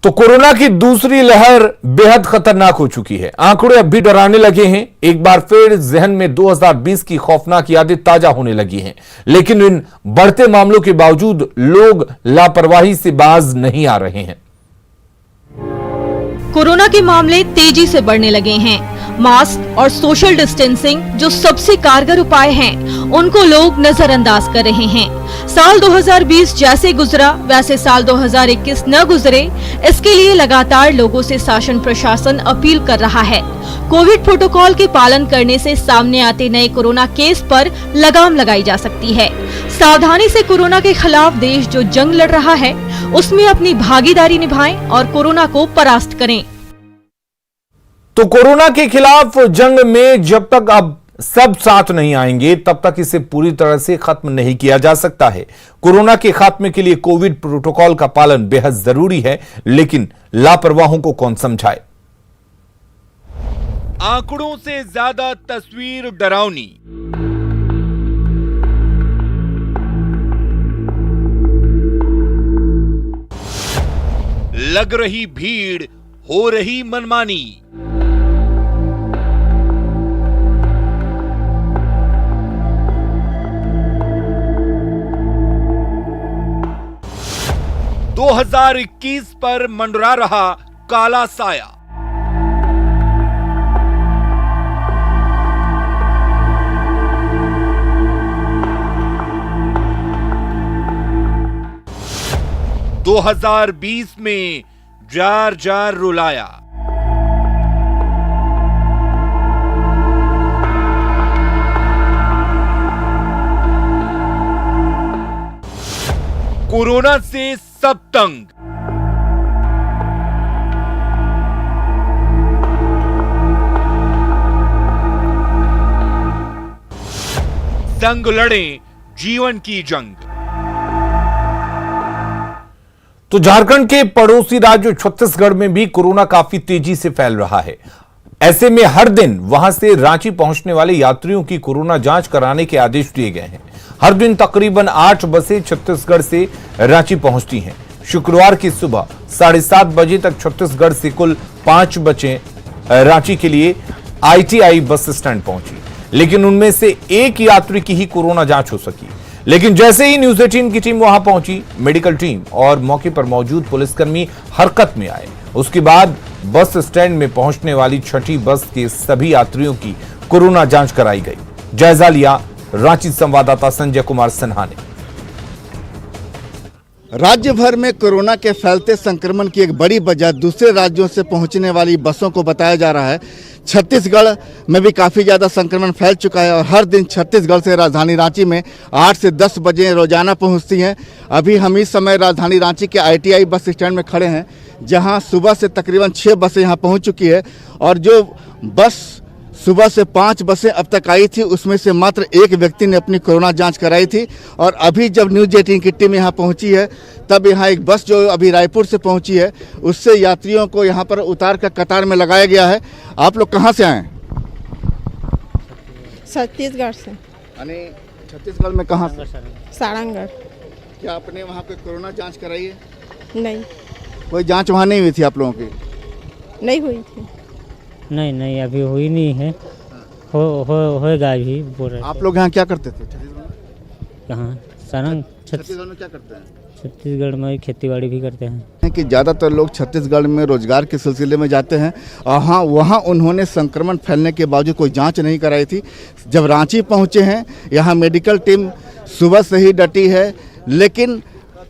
तो कोरोना की दूसरी लहर बेहद खतरनाक हो चुकी है। आंकड़े अब भी डराने लगे हैं। एक बार फिर जहन में 2020 की खौफनाक यादें ताजा होने लगी हैं। लेकिन इन बढ़ते मामलों के बावजूद लोग लापरवाही से बाज नहीं आ रहे हैं। कोरोना के मामले तेजी से बढ़ने लगे हैं। मास्क और सोशल डिस्टेंसिंग जो सबसे कारगर उपाय हैं, उनको लोग नजरअंदाज कर रहे हैं। साल 2020 जैसे गुजरा वैसे साल 2021 न गुजरे, इसके लिए लगातार लोगों से शासन प्रशासन अपील कर रहा है। कोविड प्रोटोकॉल के पालन करने से सामने आते नए कोरोना केस पर लगाम लगाई जा सकती है। सावधानी से कोरोना के खिलाफ देश जो जंग लड़ रहा है, उसमें अपनी भागीदारी निभाएं और कोरोना को परास्त करें। तो कोरोना के खिलाफ जंग में जब तक अब सब साथ नहीं आएंगे, तब तक इसे पूरी तरह से खत्म नहीं किया जा सकता है। कोरोना के खात्मे के लिए कोविड प्रोटोकॉल का पालन बेहद जरूरी है, लेकिन लापरवाहों को कौन समझाए। आंकड़ों से ज्यादा तस्वीर डरावनी। लग रही भीड़, हो रही मनमानी। दो 2021 पर मंडरा रहा काला साया। दो 2020 में जार जार रुलाया। कोरोना से सब तंग। संग लड़े जीवन की जंग। तो झारखंड के पड़ोसी राज्य छत्तीसगढ़ में भी कोरोना काफी तेजी से फैल रहा है। ऐसे में हर दिन वहां से रांची पहुंचने वाले यात्रियों की कोरोना जांच कराने के आदेश दिए गए हैं। हर दिन तकरीबन 8 बसें छत्तीसगढ़ से रांची पहुंचती हैं। शुक्रवार की सुबह 7:30 बजे तक छत्तीसगढ़ से कुल 5 बसें रांची के लिए ITI बस स्टैंड पहुंची, लेकिन उनमें से एक यात्री की ही कोरोना जांच हो सकी। लेकिन जैसे ही न्यूज 18 की टीम वहां पहुंची, मेडिकल टीम और मौके पर मौजूद पुलिसकर्मी हरकत में आए। उसके बाद बस स्टैंड में पहुंचने वाली छठी बस के सभी यात्रियों की कोरोना जांच कराई गई। जायजा लिया रांची संवाददाता संजय कुमार सिन्हा ने। राज्य भर में कोरोना के फैलते संक्रमण की एक बड़ी वजह दूसरे राज्यों से पहुंचने वाली बसों को बताया जा रहा है। छत्तीसगढ़ में भी काफ़ी ज़्यादा संक्रमण फैल चुका है और हर दिन छत्तीसगढ़ से राजधानी रांची में 8 से 10 बजे रोजाना पहुंचती हैं। अभी हम इस समय राजधानी रांची के ITI बस स्टैंड में खड़े हैं, जहां सुबह से तकरीबन 6 बसें यहां पहुंच चुकी है और जो बस सुबह से 5 बसें अब तक आई थी, उसमें से मात्र एक व्यक्ति ने अपनी कोरोना जांच कराई थी। और अभी जब न्यूज़ 18 की टीम यहां पहुंची है, तब यहां एक बस जो अभी रायपुर से पहुंची है, उससे यात्रियों को यहां पर उतार कर कतार में लगाया गया है। आप लोग कहां से आए? छत्तीसगढ़ से। यानी छत्तीसगढ़ में कहां से? सारंगगढ़। क्या आपने वहां पे कोरोना जांच कराई है? नहीं। कोई जांच वहां नहीं हुई थी आप लोगों की? नहीं हुई थी। नहीं अभी हुई नहीं है। होएगा अभी बोल रहे। आप लोग यहाँ क्या करते थे? कहाँ? सारंग छत्तीसगढ़ में क्या करते हैं? छत्तीसगढ़ में खेतीबाड़ी भी करते हैं। कि ज़्यादातर लोग छत्तीसगढ़ में रोजगार के सिलसिले में जाते हैं और हाँ, वहाँ उन्होंने संक्रमण फैलने के बावजूद कोई जांच नहीं कराई थी। जब रांची पहुँचे हैं, यहाँ मेडिकल टीम सुबह से ही डटी है, लेकिन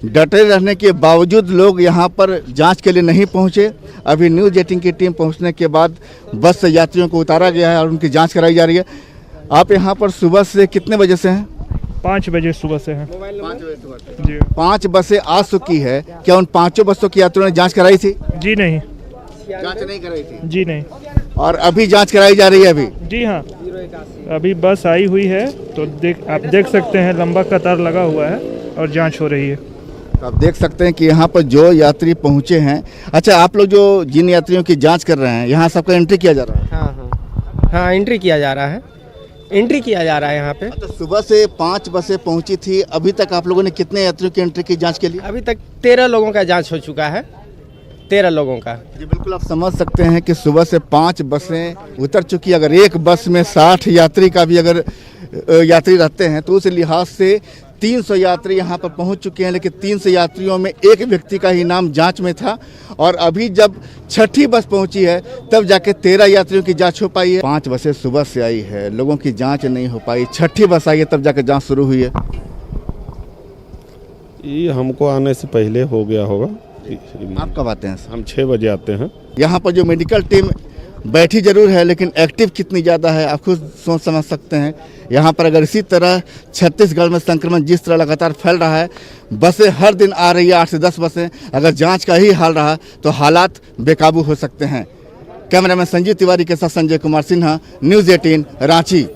डटे रहने के बावजूद लोग यहाँ पर जांच के लिए नहीं पहुँचे। अभी न्यूज़ 18 की टीम पहुँचने के बाद बस से यात्रियों को उतारा गया है और उनकी जाँच कराई जा रही है। आप यहाँ पर सुबह से कितने बजे से हैं? 5 बजे सुबह से हैं। 5 बजे सुबह जी। 5 बसें आ चुकी है। क्या उन 5 बसों की यात्रियों ने जांच कराई थी? जी नहीं। जांच नहीं कराई थी? जी नहीं। और अभी जांच कराई जा रही है? अभी जी हाँ, अभी बस आई हुई है, तो आप देख सकते हैं लंबा कतार लगा हुआ है और जांच हो रही है। आप देख सकते हैं कि यहाँ पर जो यात्री पहुँचे हैं। अच्छा, आप लोग जो जिन यात्रियों की जाँच कर रहे हैं, यहाँ सबका एंट्री किया जा रहा है? हाँ, एंट्री किया जा रहा है। यहाँ पे। तो सुबह से 5 बसें पहुंची थी, अभी तक आप लोगों ने कितने यात्रियों की एंट्री की जांच के लिए? अभी तक 13 लोगों का जांच हो चुका है। 13 लोगों का। जी बिल्कुल, आप समझ सकते हैं कि सुबह से 5 बसें उतर चुकी। अगर एक बस में 60 यात्री का भी अगर यात्री रहते हैं तो उस लिहाज से 300 यात्री यहाँ पर पहुँच चुके हैं, लेकिन 300 यात्रियों में एक व्यक्ति का ही नाम जांच में था और अभी जब छठी बस पहुँची है तब जाके 13 यात्रियों की जांच हो पाई है। 5 बसें सुबह से आई है, लोगों की जांच नहीं हो पाई, छठी बस आई है तब जाके जांच शुरू हुई है। ये हमको आने से पहले हो गया होगा। आप कब आते हैं? हम 6 बजे आते हैं। यहाँ पर जो मेडिकल टीम बैठी जरूर है, लेकिन एक्टिव कितनी ज़्यादा है आप खुद सोच समझ सकते हैं। यहाँ पर अगर इसी तरह छत्तीसगढ़ में संक्रमण जिस तरह लगातार फैल रहा है, बसें हर दिन आ रही है 8 से 10 बसें, अगर जांच का ही हाल रहा तो हालात बेकाबू हो सकते हैं। कैमरामैन संजीव तिवारी के साथ संजय कुमार सिन्हा, न्यूज़ 18 रांची।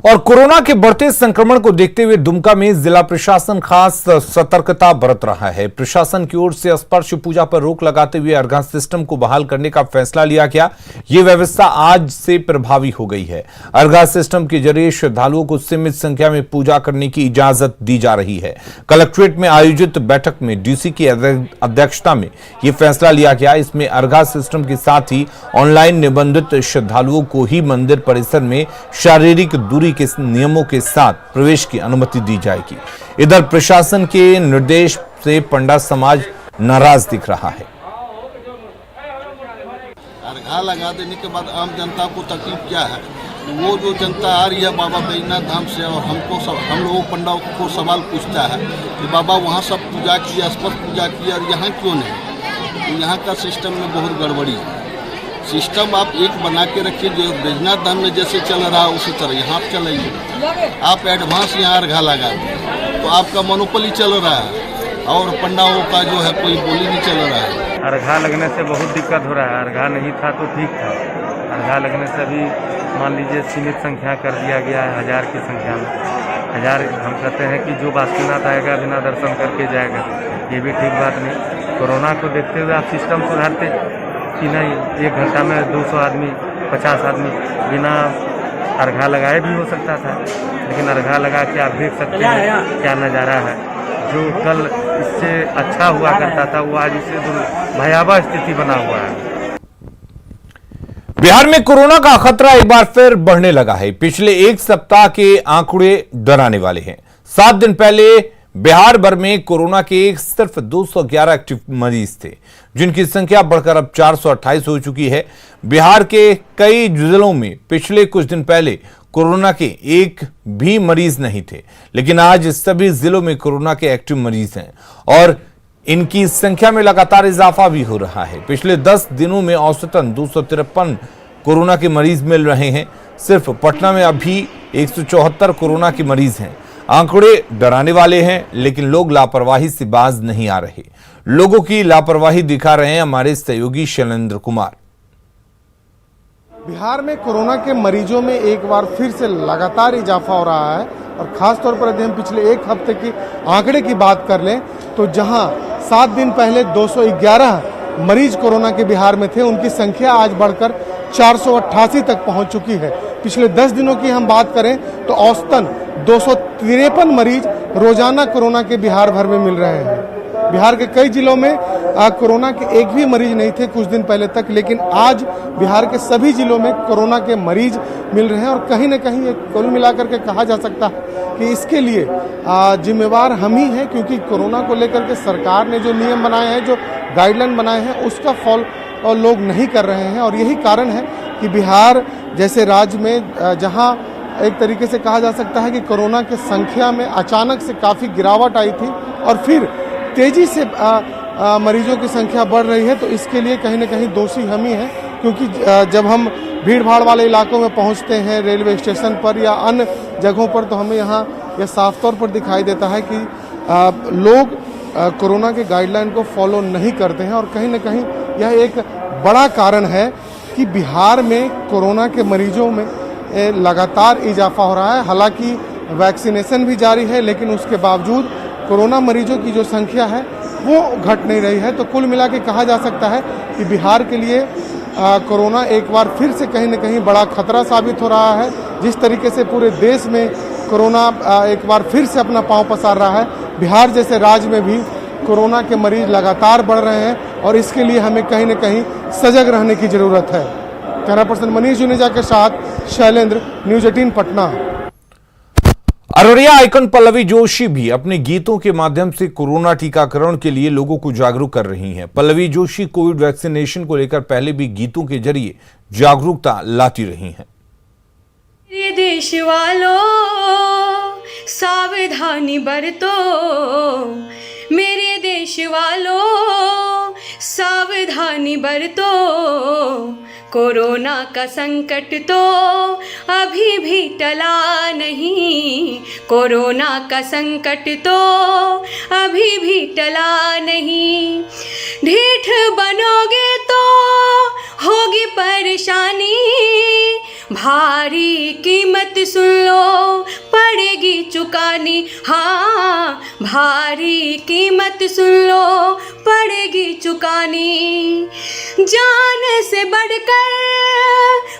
और कोरोना के बढ़ते संक्रमण को देखते हुए दुमका में जिला प्रशासन खास सतर्कता बरत रहा है। प्रशासन की ओर से स्पर्श पूजा पर रोक लगाते हुए अर्घा सिस्टम को बहाल करने का फैसला लिया गया। यह व्यवस्था आज से प्रभावी हो गई है। अर्घा सिस्टम के जरिए श्रद्धालुओं को सीमित संख्या में पूजा करने की इजाजत दी जा रही है। कलेक्ट्रेट में आयोजित बैठक में डीसी की अध्यक्षता में यह फैसला लिया गया। इसमें अर्घा सिस्टम के साथ ही ऑनलाइन निबंधित श्रद्धालुओं को ही मंदिर परिसर में शारीरिक दूरी के नियमों के साथ प्रवेश की अनुमति दी जाएगी। इधर प्रशासन के निर्देश से पंडा समाज नाराज दिख रहा है। अर्घा लगा देने के बाद आम जनता को तकलीफ क्या है? वो जो जनता आ रही है बाबा बैजनाथ धाम से और हम लोगों पंडाओं को सवाल पूछता है कि बाबा वहाँ सब पूजा किया, स्पर्श पूजा किया और यहाँ क्यों नहीं? तो यहाँ का सिस्टम में बहुत गड़बड़ी है। सिस्टम आप एक बना के रखिए, जो बैजनाथ धाम में जैसे चल रहा है उसी तरह यहाँ चलाइए। आप एडवांस यहाँ अर्घा लगा तो आपका मोनोपोली चल रहा है और पंडाओं का जो है कोई बोली नहीं चल रहा है। अर्घा लगने से बहुत दिक्कत हो रहा है। अर्घा नहीं था तो ठीक था। अर्घा लगने से अभी मान लीजिए सीमित संख्या कर दिया गया है, 1000 की संख्या में। 1000 हम कहते हैं कि जो बासुकीनाथ आएगा बिना दर्शन करके जाएगा, ये भी ठीक बात नहीं। कोरोना को देखते हुए आप सिस्टम सुधारते कि नहीं, 1 घंटा में 200 आदमी 50 आदमी बिना अर्घा लगाए भी हो सकता था, लेकिन अर्घा लगा के आप देख सकते हैं क्या नज़ारा है। जो कल इससे अच्छा हुआ करता था वो आज इससे भयावह स्थिति बना हुआ है। बिहार में कोरोना का खतरा एक बार फिर बढ़ने लगा है। पिछले 1 सप्ताह के आंकड़े डराने वाले हैं। 7 दिन पहले बिहार भर में कोरोना के सिर्फ 211 एक्टिव मरीज थे, जिनकी संख्या बढ़कर अब 428 हो चुकी है। बिहार के कई जिलों में पिछले कुछ दिन पहले कोरोना के एक भी मरीज नहीं थे, लेकिन आज सभी जिलों में कोरोना के एक्टिव मरीज हैं और इनकी संख्या में लगातार इजाफा भी हो रहा है। पिछले 10 दिनों में औसतन 253 कोरोना के मरीज मिल रहे हैं। सिर्फ पटना में अभी 174 कोरोना के मरीज हैं। आंकड़े डराने वाले हैं, लेकिन लोग लापरवाही से बाज नहीं आ रहे। लोगों की लापरवाही दिखा रहे हैं हमारे सहयोगी शैलेंद्र कुमार। बिहार में कोरोना के मरीजों में एक बार फिर से लगातार इजाफा हो रहा है और खास तौर पर यदि हम पिछले 1 हफ्ते की आंकड़े की बात कर लें तो जहां 7 दिन पहले 211 मरीज कोरोना के बिहार में थे, उनकी संख्या आज बढ़कर 488 तक पहुंच चुकी है। पिछले 10 दिनों की हम बात करें तो औसतन 253 मरीज रोजाना कोरोना के बिहार भर में मिल रहे हैं। बिहार के कई जिलों में कोरोना के एक भी मरीज नहीं थे कुछ दिन पहले तक, लेकिन आज बिहार के सभी जिलों में कोरोना के मरीज मिल रहे हैं और कहीं न कहीं कुल मिलाकर के कहा जा सकता है कि इसके लिए जिम्मेवार हम ही हैं, क्योंकि कोरोना को लेकर के सरकार ने जो नियम बनाए हैं, जो गाइडलाइन बनाए हैं, उसका फॉलो लोग नहीं कर रहे हैं। और यही कारण है कि बिहार जैसे राज्य में जहां एक तरीके से कहा जा सकता है कि कोरोना की संख्या में अचानक से काफ़ी गिरावट आई थी और फिर तेज़ी से मरीजों की संख्या बढ़ रही है, तो इसके लिए कहीं न कहीं दोषी हम ही हैं। क्योंकि जब हम भीड़ भाड़ वाले इलाकों में पहुंचते हैं, रेलवे स्टेशन पर या अन्य जगहों पर, तो हमें यहाँ यह साफ तौर पर दिखाई देता है कि लोग कोरोना के गाइडलाइन को फॉलो नहीं करते हैं और कहीं न कहीं यह एक बड़ा कारण है कि बिहार में कोरोना के मरीजों में लगातार इजाफा हो रहा है। हालांकि वैक्सीनेशन भी जारी है, लेकिन उसके बावजूद कोरोना मरीजों की जो संख्या है वो घट नहीं रही है। तो कुल मिला के कहा जा सकता है कि बिहार के लिए कोरोना एक बार फिर से कहीं न कहीं बड़ा खतरा साबित हो रहा है। जिस तरीके से पूरे देश में कोरोना एक बार फिर से अपना पांव पसार रहा है, बिहार जैसे राज्य में भी कोरोना के मरीज लगातार बढ़ रहे हैं और इसके लिए हमें कहीं न कहीं सजग रहने की ज़रूरत है। कैमरा पर्सन मनीष जुनेजा के साथ शैलेंद्र, न्यूज़ 18 पटना। अररिया आइकन पल्लवी जोशी भी अपने गीतों के माध्यम से कोरोना टीकाकरण के लिए लोगों को जागरूक कर रही हैं। पल्लवी जोशी कोविड वैक्सीनेशन को लेकर पहले भी गीतों के जरिए जागरूकता लाती रही हैं। मेरे देश वालों सावधानी बरतो, मेरे देश वालों सावधानी बरतो, कोरोना का संकट तो अभी भी टला नहीं, कोरोना का संकट तो अभी भी टला नहीं। ढीठ बनोगे तो होगी परेशानी, भारी कीमत सुन लो पड़ेगी चुकानी। हाँ, भारी कीमत सुन लो पड़ेगी चुकानी। जान से बढ़कर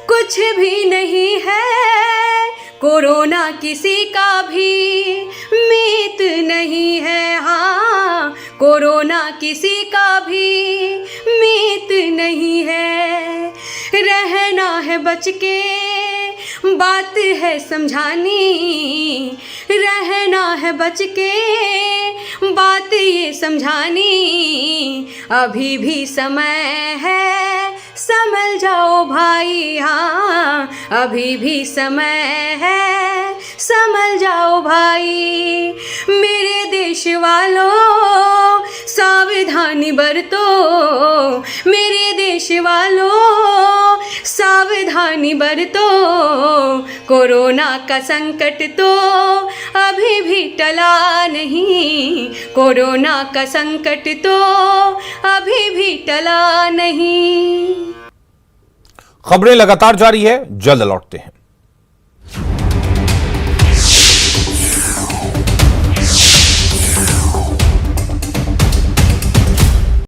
कुछ भी नहीं है, कोरोना किसी का भी मीत नहीं है। हाँ, कोरोना किसी का भी मीत नहीं है। रहना है बच के, बात है समझानी, रहना है बच के, बात ये समझानी। अभी भी समय है, संभल जाओ भाई। हाँ, अभी भी समय है, संभल जाओ भाई। मेरे देश वालों सावधानी बरतो, मेरे देश वालों सावधानी बरतो, कोरोना का संकट तो अभी भी टला नहीं, कोरोना का संकट तो अभी भी टला नहीं। खबरें लगातार जारी है, जल्द लौटते हैं।